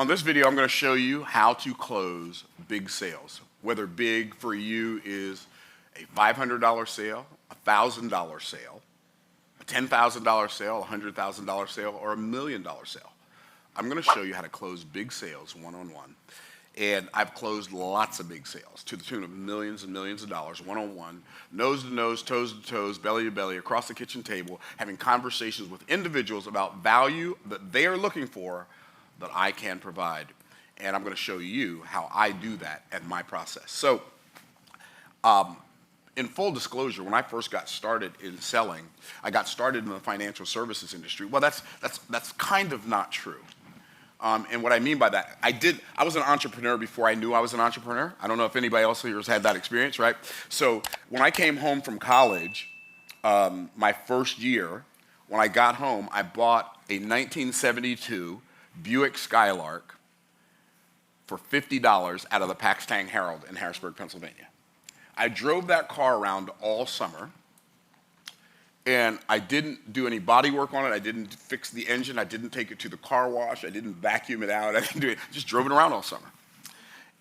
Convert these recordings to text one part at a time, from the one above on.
On this video, I'm going to show you how to close big sales. Whether big for you is a $500 sale, a $1,000 sale, a $10,000 sale, a $100,000 sale, or a $1 million sale. I'm going to show you how to close big sales one-on-one. And I've closed lots of big sales to the tune of millions and millions of dollars, one-on-one, nose to nose, toes to toes, belly to belly, across the kitchen table, having conversations with individuals about value that they are looking for that I can provide. And I'm going to show you how I do that at my process. So, in full disclosure, when I first got started in selling, I got started in the financial services industry. Well, that's kind of not true. And what I mean by that, I was an entrepreneur before I knew I was an entrepreneur. I don't know if anybody else here has had that experience, right? So when I came home from college, my first year, when I got home, I bought a 1972 Buick Skylark for $50 out of the Paxton Herald in Harrisburg, Pennsylvania. I drove that car around all summer. And I didn't do any body work on it. I didn't fix the engine. I didn't take it to the car wash. I didn't vacuum it out. I didn't do it. Just drove it around all summer.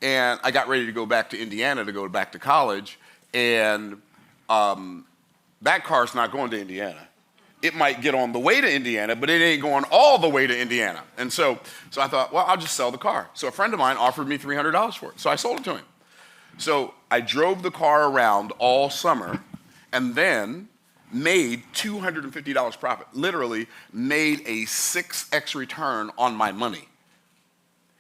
And I got ready to go back to Indiana to go back to college. And that car's not going to Indiana. It might get on the way to Indiana, but it ain't going all the way to Indiana. And so I thought, well, I'll just sell the car. So a friend of mine offered me $300 for it. So I sold it to him. So I drove the car around all summer and then made $250 profit, literally made a 6x return on my money.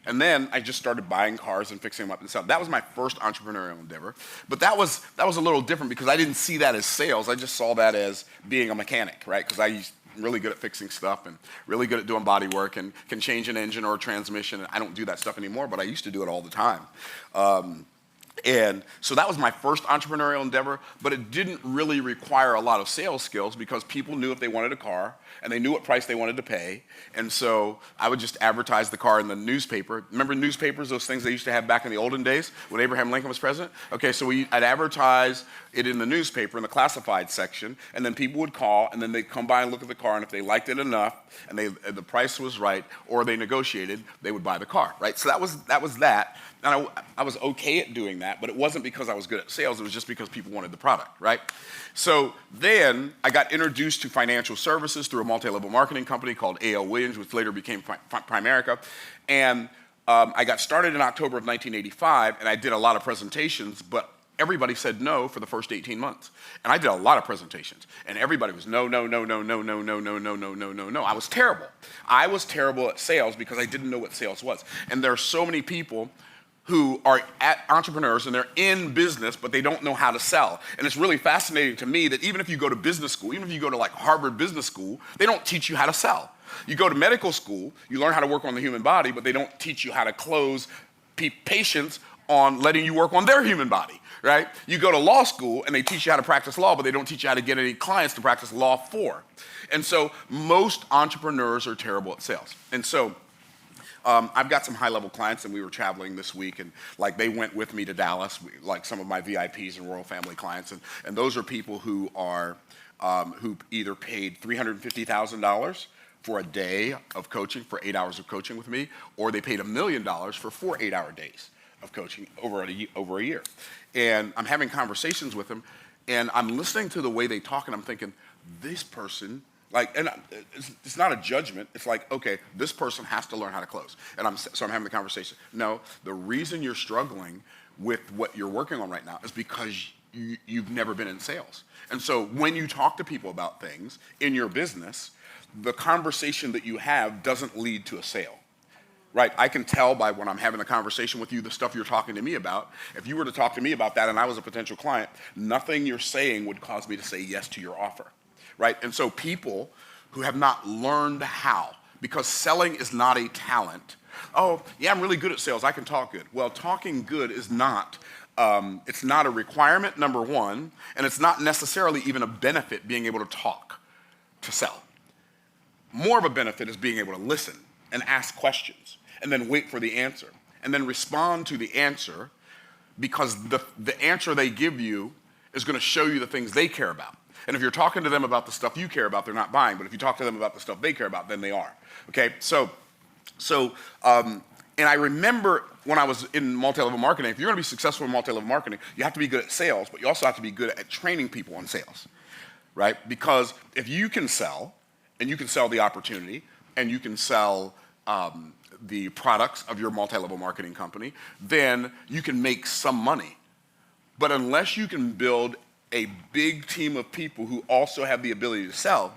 And then I just started buying cars and fixing them up and selling. That was my first entrepreneurial endeavor. But that was a little different because I didn't see that as sales. I just saw that as being a mechanic, right? Because I'm really good at fixing stuff and really good at doing body work and can change an engine or a transmission. I don't do that stuff anymore, but I used to do it all the time. And so that was my first entrepreneurial endeavor, but it didn't really require a lot of sales skills because people knew if they wanted a car and they knew what price they wanted to pay. And so I would just advertise the car in the newspaper. Remember newspapers, those things they used to have back in the olden days when Abraham Lincoln was president? Okay, so I'd advertise it in the newspaper in the classified section, and then people would call, and then they'd come by and look at the car, and if they liked it enough and the price was right or they negotiated, they would buy the car, right? So that was that. And I was okay at doing that, but it wasn't because I was good at sales. It was just because people wanted the product, right? So then I got introduced to financial services through a multi-level marketing company called A.L. Williams, which later became Primerica. And I got started in October of 1985, and I did a lot of presentations, but everybody said no for the first 18 months. And I did a lot of presentations, and everybody was no, no, no, no, no, no, no, no, no, no, no, no, no. I was terrible. I was terrible at sales because I didn't know what sales was. And there are so many people who are entrepreneurs and they're in business, but they don't know how to sell. And it's really fascinating to me that even if you go to business school, even if you go to like Harvard Business School, they don't teach you how to sell. You go to medical school, you learn how to work on the human body, but they don't teach you how to close patients on letting you work on their human body, right? You go to law school and they teach you how to practice law, but they don't teach you how to get any clients to practice law for. And so most entrepreneurs are terrible at sales. And so I've got some high-level clients, and we were traveling this week, and like they went with me to Dallas, like some of my VIPs and royal family clients, and those are people who are who either paid $350,000 for a day of coaching, for 8 hours of coaching with me, or they paid $1 million for 4 8-hour days of coaching over a year. And I'm having conversations with them, and I'm listening to the way they talk, and I'm thinking, this person. And it's not a judgment. It's like, okay, this person has to learn how to close. And so I'm having the conversation. No, the reason you're struggling with what you're working on right now is because you've never been in sales. And so when you talk to people about things in your business, the conversation that you have doesn't lead to a sale. Right, I can tell by when I'm having a conversation with you, the stuff you're talking to me about. If you were to talk to me about that and I was a potential client, nothing you're saying would cause me to say yes to your offer. Right? And so people who have not learned how, because selling is not a talent. Oh, yeah, I'm really good at sales. I can talk good. Well, talking good is not, it's not a requirement, number one, and it's not necessarily even a benefit being able to talk to sell. More of a benefit is being able to listen and ask questions and then wait for the answer and then respond to the answer because the answer they give you is going to show you the things they care about. And if you're talking to them about the stuff you care about, they're not buying. But if you talk to them about the stuff they care about, then they are. Okay? And I remember when I was in multi-level marketing, if you're going to be successful in multi-level marketing, you have to be good at sales, but you also have to be good at training people on sales, right? Because if you can sell, and you can sell the opportunity, and you can sell the products of your multi-level marketing company, then you can make some money. But unless you can build a big team of people who also have the ability to sell,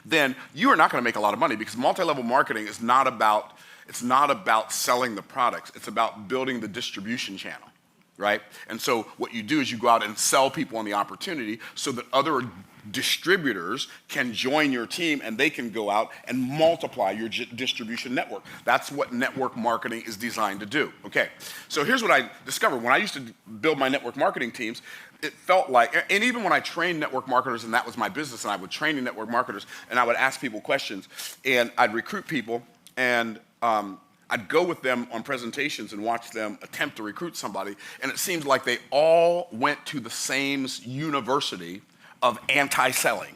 then you are not going to make a lot of money, because multi-level marketing is not about, it's not about selling the products. It's about building the distribution channel, right? And so what you do is you go out and sell people on the opportunity so that other distributors can join your team and they can go out and multiply your distribution network. That's what network marketing is designed to do. Okay, so here's what I discovered. When I used to build my network marketing teams, it felt like, and even when I trained network marketers, and that was my business, and I would train the network marketers, and I would ask people questions, and I'd recruit people, and I'd go with them on presentations and watch them attempt to recruit somebody, and it seemed like they all went to the same university of anti-selling,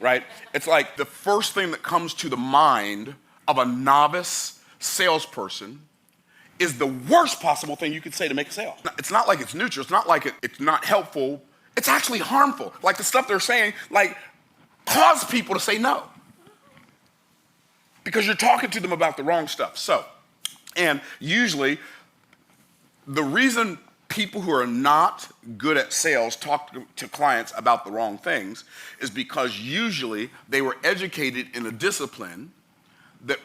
right? It's like the first thing that comes to the mind of a novice salesperson is the worst possible thing you could say to make a sale. It's not like it's neutral, it's not like it's not helpful, it's actually harmful. Like the stuff they're saying, like, cause people to say no. Because you're talking to them about the wrong stuff. So, and usually, the reason people who are not good at sales talk to clients about the wrong things is because usually they were educated in a discipline that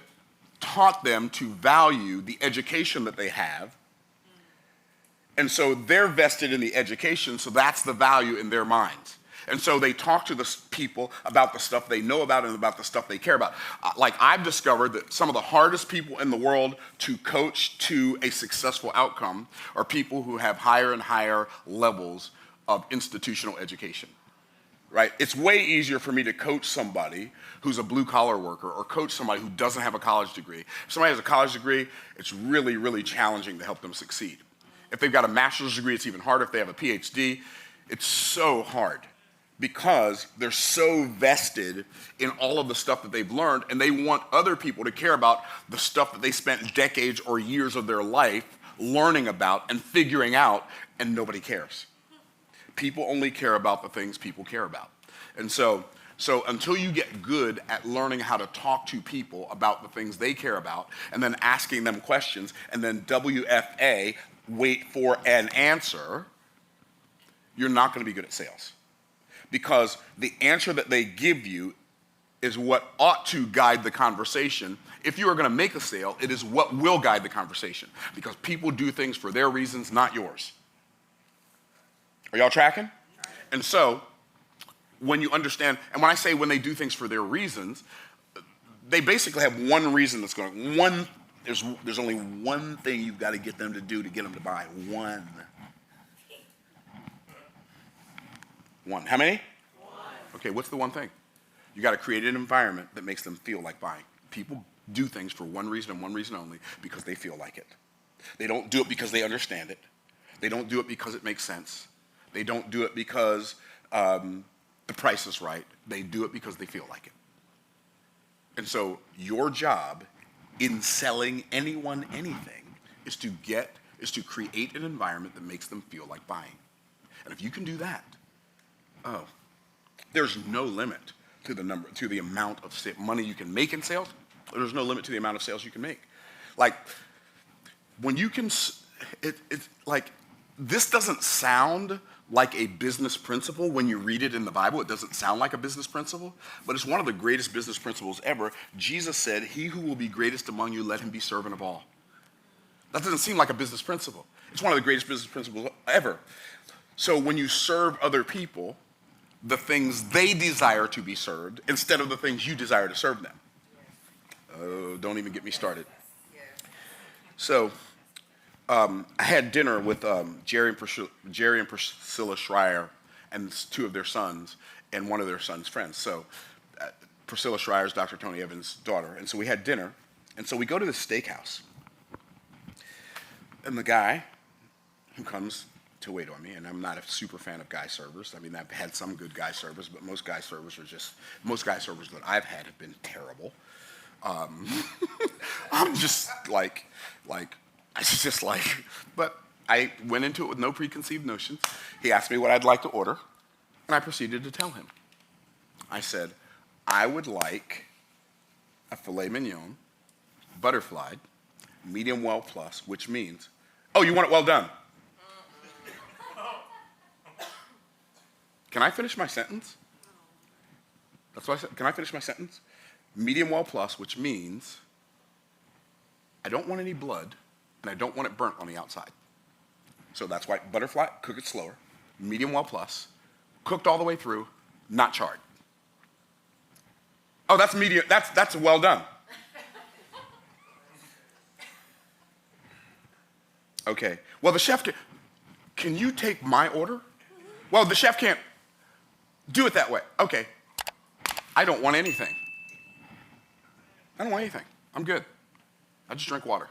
taught them to value the education that they have. And so they're vested in the education, so that's the value in their minds. And so they talk to the people about the stuff they know about and about the stuff they care about. Like, I've discovered that some of the hardest people in the world to coach to a successful outcome are people who have higher and higher levels of institutional education, right? It's way easier for me to coach somebody who's a blue-collar worker or coach somebody who doesn't have a college degree. If somebody has a college degree, it's really, really challenging to help them succeed. If they've got a master's degree, it's even harder. If they have a PhD, it's so hard, because they're so vested in all of the stuff that they've learned, and they want other people to care about the stuff that they spent decades or years of their life learning about and figuring out, and nobody cares. People only care about the things people care about. And so until you get good at learning how to talk to people about the things they care about, and then asking them questions, and then WFA, wait for an answer, you're not going to be good at sales. Because the answer that they give you is what ought to guide the conversation. If you are going to make a sale, it is what will guide the conversation. Because people do things for their reasons, not yours. Are y'all tracking? And so, when you understand, and when I say when they do things for their reasons, they basically have one reason that's going on. There's only one thing you've got to get them to do to get them to buy. One. How many? One. Okay, what's the one thing? You got to create an environment that makes them feel like buying. People do things for one reason and one reason only, because they feel like it. They don't do it because they understand it. They don't do it because it makes sense. They don't do it because the price is right. They do it because they feel like it. And so your job in selling anyone anything is to create an environment that makes them feel like buying. And if you can do that, there's no limit to the amount of money you can make in sales. There's no limit to the amount of sales you can make. Like, when you can, it's like, this doesn't sound like a business principle when you read it in the Bible. It doesn't sound like a business principle, but it's one of the greatest business principles ever. Jesus said, "He who will be greatest among you, let him be servant of all." That doesn't seem like a business principle. It's one of the greatest business principles ever. So when you serve other people the things they desire to be served instead of the things you desire to serve them. Oh, don't even get me started. So I had dinner with Jerry and Priscilla Schreier and two of their sons and one of their sons' friends. So Priscilla Schreier is Dr. Tony Evans' daughter. And so we had dinner. And so we go to the steakhouse. And the guy who comes to wait on me, and I'm not a super fan of guy servers. I mean, I've had some good guy servers, but most guy servers that I've had have been terrible. I'm just like, but I went into it with no preconceived notions. He asked me what I'd like to order, and I proceeded to tell him. I said, I would like a filet mignon, butterflied, medium well plus, which means, oh, you want it well done? Can I finish my sentence? That's what I said. Can I finish my sentence? Medium well plus, which means I don't want any blood and I don't want it burnt on the outside. So that's why butterfly, cook it slower. Medium well plus, cooked all the way through, not charred. Oh, that's medium, that's well done. Okay, well the chef can you take my order? Well, the chef can't do it that way. Okay, I don't want anything. I don't want anything. I'm good. I just drink water.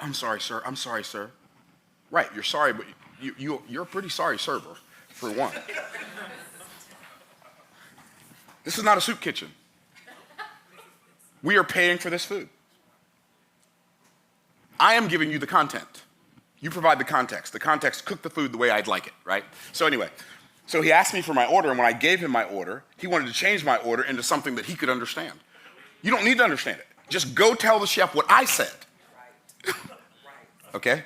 I'm sorry, sir. I'm sorry, sir. Right, you're sorry, but you're a pretty sorry server, for one. This is not a soup kitchen. We are paying for this food. I am giving you the content. You provide the context. The context, cook the food the way I'd like it, right? So anyway, so he asked me for my order, and when I gave him my order, he wanted to change my order into something that he could understand. You don't need to understand it. Just go tell the chef what I said. Okay?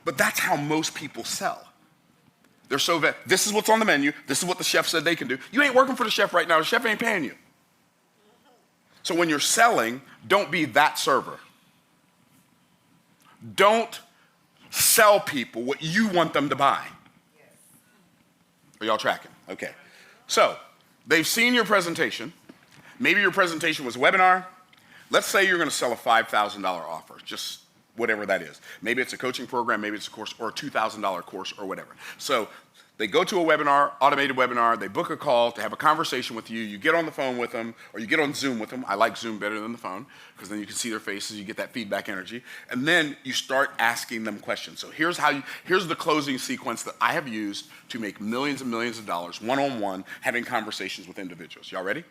But that's how most people sell. They're so this is what's on the menu. This is what the chef said they can do. You ain't working for the chef right now. The chef ain't paying you. So when you're selling, don't be that server. Don't sell people what you want them to buy. Are y'all tracking? Okay. So they've seen your presentation. Maybe your presentation was a webinar. Let's say you're going to sell a $5,000 offer, just whatever that is. Maybe it's a coaching program, maybe it's a course, or a $2,000 course, or whatever. So they go to a webinar, automated webinar, they book a call to have a conversation with you, you get on the phone with them, or you get on Zoom with them. I like Zoom better than the phone, because then you can see their faces, you get that feedback energy, and then you start asking them questions. So here's the closing sequence that I have used to make millions and millions of dollars, one-on-one, having conversations with individuals. Y'all ready?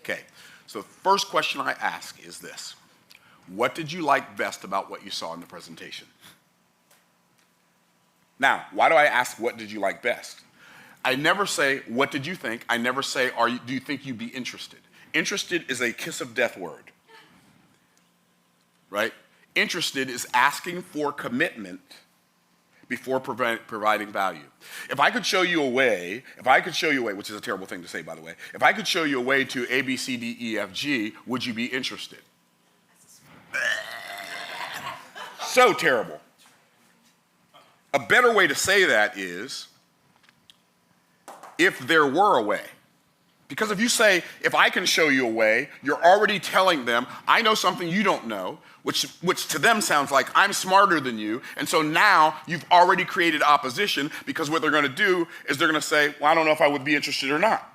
Okay, so the first question I ask is this. What did you like best about what you saw in the presentation? Now, why do I ask what did you like best? I never say, what did you think? I never say, do you think you'd be interested? Interested is a kiss of death word, right? Interested is asking for commitment before providing value. If I could show you a way, which is a terrible thing to say, by the way, if I could show you a way to A, B, C, D, E, F, G, would you be interested? So terrible. A better way to say that is, if there were a way. Because if you say, if I can show you a way, you're already telling them, I know something you don't know, which to them sounds like I'm smarter than you, and so now you've already created opposition, because what they're going to do is they're going to say, well, I don't know if I would be interested or not,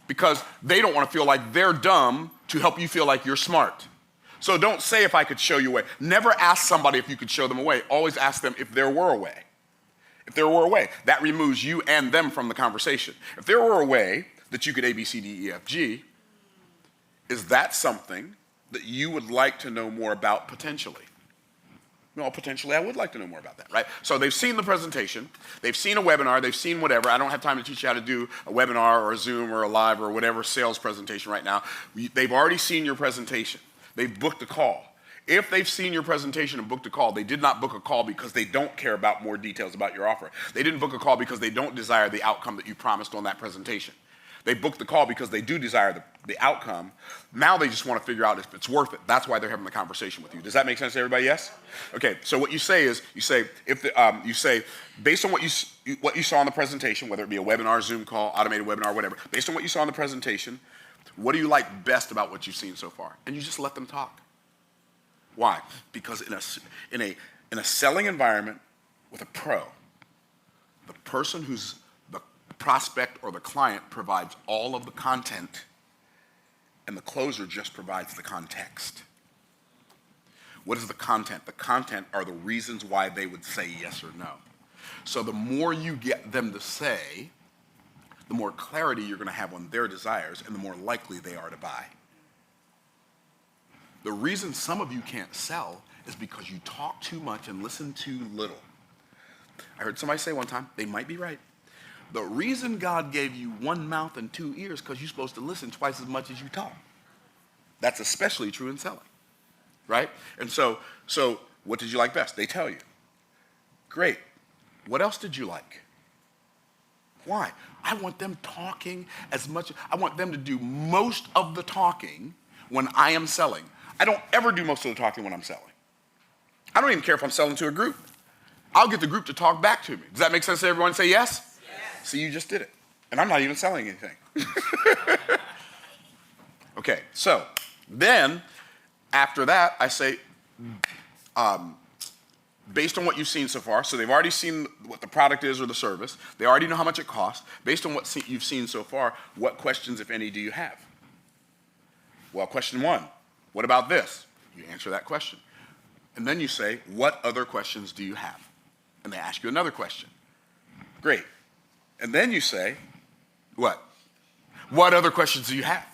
because they don't want to feel like they're dumb to help you feel like you're smart. So don't say, if I could show you a way. Never ask somebody if you could show them a way. Always ask them if there were a way. If there were a way. That removes you and them from the conversation. If there were a way that you could A, B, C, D, E, F, G, is that something that you would like to know more about potentially? Well, potentially I would like to know more about that, right? So they've seen the presentation, they've seen a webinar, they've seen whatever. I don't have time to teach you how to do a webinar or a Zoom or a live or whatever sales presentation right now. They've already seen your presentation. They've booked a call. If they've seen your presentation and booked a call, they did not book a call because they don't care about more details about your offer. They didn't book a call because they don't desire the outcome that you promised on that presentation. They booked the call because they do desire the outcome. Now they just want to figure out if it's worth it. That's why they're having the conversation with you. Does that make sense to everybody? Yes? Okay, so what you say is, you say, based on what you saw in the presentation, whether it be a webinar, Zoom call, automated webinar, whatever, based on what you saw in the presentation, what do you like best about what you've seen so far? And you just let them talk. Why? Because in a selling environment with a pro, the person who's the prospect or the client provides all of the content, and the closer just provides the context. What is the content? The content are the reasons why they would say yes or no. So the more you get them to say, the more clarity you're going to have on their desires, and the more likely they are to buy. The reason some of you can't sell is because you talk too much and listen too little. I heard somebody say one time, they might be right. The reason God gave you one mouth and two ears because you're supposed to listen twice as much as you talk. That's especially true in selling, right? And so what did you like best? They tell you. Great. What else did you like? Why? I want them talking as much. I want them to do most of the talking when I am selling. I don't ever do most of the talking when I'm selling. I don't even care if I'm selling to a group. I'll get the group to talk back to me. Does that make sense to everyone? Say yes? Yes. See, you just did it. And I'm not even selling anything. Okay, so then after that, I say, based on what you've seen so far, so they've already seen what the product is or the service. They already know how much it costs. Based on what you've seen so far, what questions, if any, do you have? Well, question one, what about this? You answer that question. And then you say, what other questions do you have? And they ask you another question. Great. And then you say, what? What other questions do you have?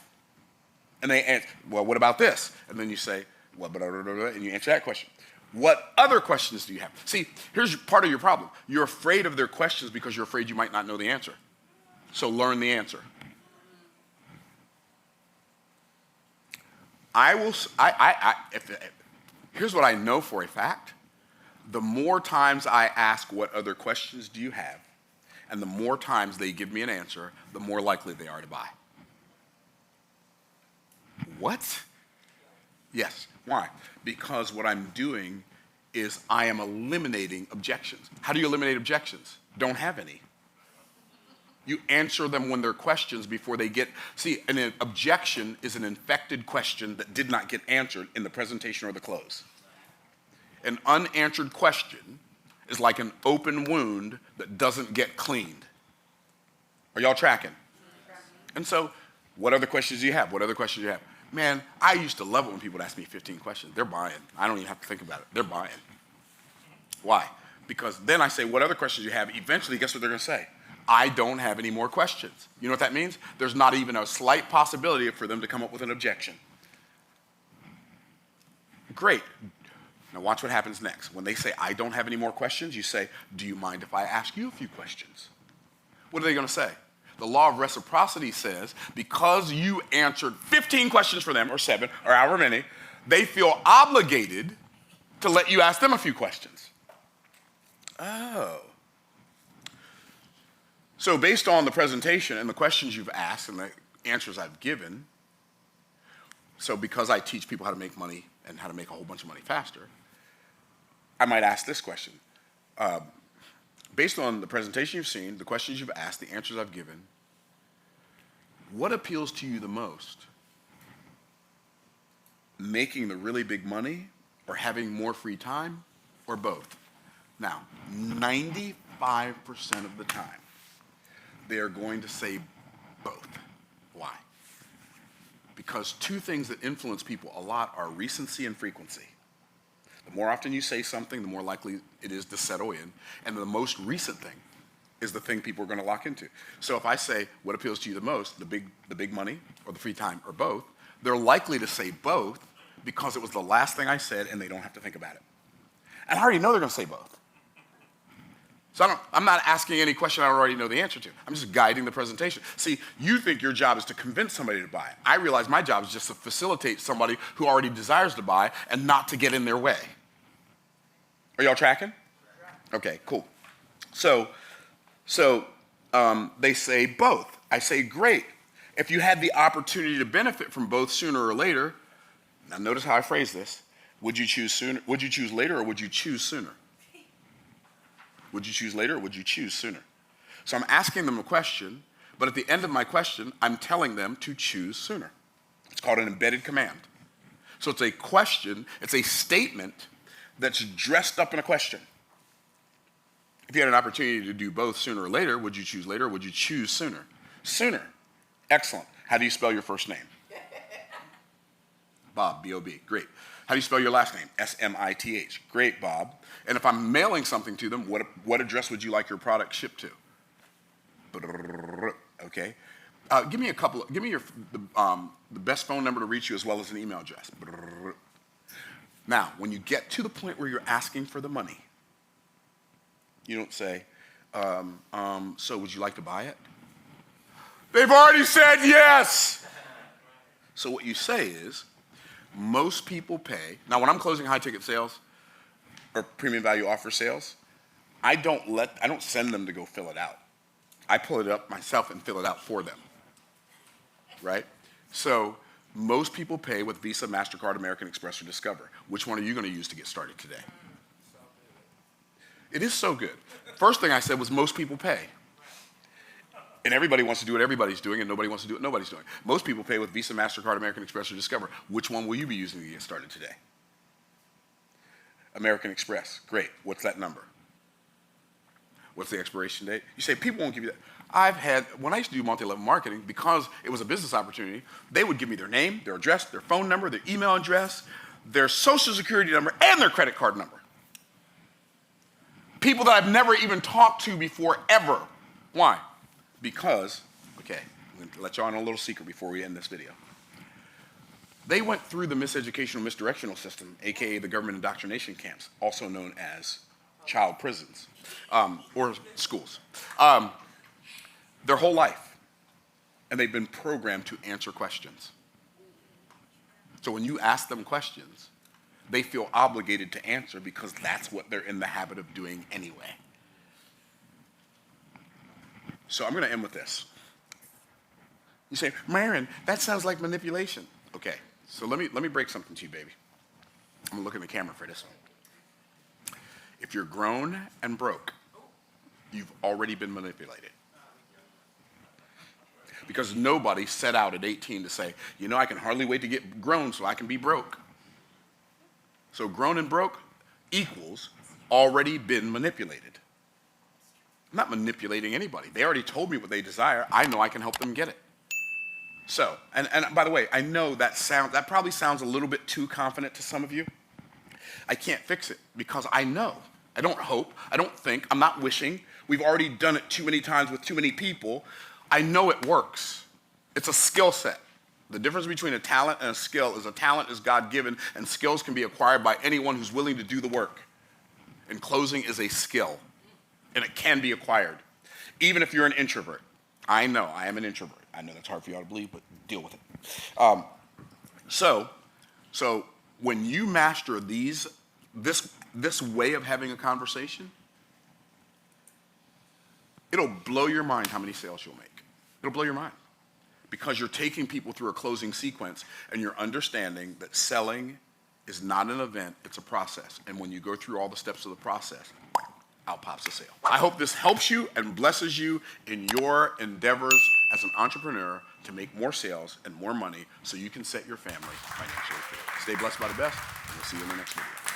And they answer, well, what about this? And then you say, well, and you answer that question. What other questions do you have? See, here's part of your problem. You're afraid of their questions because you're afraid you might not know the answer. So learn the answer. Here's what I know for a fact. The more times I ask what other questions do you have, and the more times they give me an answer, the more likely they are to buy. What? Yes. Why? Because what I'm doing is I am eliminating objections. How do you eliminate objections? Don't have any. You answer them when they're questions before they get, see, an objection is an infected question that did not get answered in the presentation or the close. An unanswered question is like an open wound that doesn't get cleaned. Are y'all tracking? And so, what other questions do you have? What other questions do you have? Man, I used to love it when people would ask me 15 questions. They're buying. I don't even have to think about it. They're buying. Why? Because then I say, what other questions do you have? Eventually, guess what they're going to say? I don't have any more questions. You know what that means? There's not even a slight possibility for them to come up with an objection. Great. Now watch what happens next. When they say, I don't have any more questions, you say, do you mind if I ask you a few questions? What are they going to say? The law of reciprocity says, because you answered 15 questions for them, or 7, or however many, they feel obligated to let you ask them a few questions. Oh. So based on the presentation and the questions you've asked and the answers I've given, so because I teach people how to make money and how to make a whole bunch of money faster, I might ask this question. Based on the presentation you've seen, the questions you've asked, the answers I've given, what appeals to you the most? Making the really big money or having more free time or both? Now, 95% of the time, they are going to say both. Why? Because two things that influence people a lot are recency and frequency. The more often you say something, the more likely it is to settle in. And the most recent thing is the thing people are going to lock into. So if I say, what appeals to you the most, the big money or the free time or both, they're likely to say both because it was the last thing I said and they don't have to think about it. And I already know they're going to say both. So I'm not asking any question I already know the answer to. I'm just guiding the presentation. See, you think your job is to convince somebody to buy. I realize my job is just to facilitate somebody who already desires to buy and not to get in their way. Are y'all tracking? Okay, cool. So they say both. I say, great. If you had the opportunity to benefit from both sooner or later, now notice how I phrase this. Would you choose sooner? Would you choose later or would you choose sooner? Would you choose later or would you choose sooner? So I'm asking them a question, but at the end of my question, I'm telling them to choose sooner. It's called an embedded command. So it's a question, it's a statement that's dressed up in a question. If you had an opportunity to do both sooner or later, would you choose later or would you choose sooner? Sooner. Excellent. How do you spell your first name? Bob, B-O-B. Great. How do you spell your last name? S-M-I-T-H. Great, Bob. And if I'm mailing something to them, what address would you like your product shipped to? Okay. Give me the best phone number to reach you as well as an email address. Now, when you get to the point where you're asking for the money, you don't say, so would you like to buy it? They've already said yes. So what you say is, most people pay. Now, when I'm closing high-ticket sales or premium value offer sales, I don't send them to go fill it out. I pull it up myself and fill it out for them, right? So most people pay with Visa, MasterCard, American Express, or Discover. Which one are you going to use to get started today? It is so good. First thing I said was most people pay. And everybody wants to do what everybody's doing, and nobody wants to do what nobody's doing. Most people pay with Visa, MasterCard, American Express, or Discover. Which one will you be using to get started today? American Express. Great. What's that number? What's the expiration date? You say, people won't give you that. When I used to do multi-level marketing, because it was a business opportunity, they would give me their name, their address, their phone number, their email address, their social security number, and their credit card number. People that I've never even talked to before, ever. Why? Because, okay, I'm going to let y'all in a little secret before we end this video. They went through the miseducational, misdirectional system, AKA the government indoctrination camps, also known as child prisons, or schools, their whole life. And they've been programmed to answer questions. So when you ask them questions, they feel obligated to answer because that's what they're in the habit of doing anyway. So I'm going to end with this. You say, Myron, that sounds like manipulation. Okay, so let me break something to you, baby. I'm going to look in the camera for this one. If you're grown and broke, you've already been manipulated. Because nobody set out at 18 to say, you know, I can hardly wait to get grown so I can be broke. So grown and broke equals already been manipulated. I'm not manipulating anybody. They already told me what they desire. I know I can help them get it. So, and by the way, I know that probably sounds a little bit too confident to some of you. I can't fix it because I know. I don't hope. I don't think. I'm not wishing. We've already done it too many times with too many people. I know it works. It's a skill set. The difference between a talent and a skill is a talent is God-given, and skills can be acquired by anyone who's willing to do the work. And closing is a skill, and it can be acquired, even if you're an introvert. I know, I am an introvert. I know that's hard for y'all to believe, but deal with it. So when you master this way of having a conversation, it'll blow your mind how many sales you'll make. It'll blow your mind. Because you're taking people through a closing sequence and you're understanding that selling is not an event, it's a process. And when you go through all the steps of the process, out pops the sale. I hope this helps you and blesses you in your endeavors as an entrepreneur to make more sales and more money so you can set your family financially free. Stay blessed by the best, and we'll see you in the next video.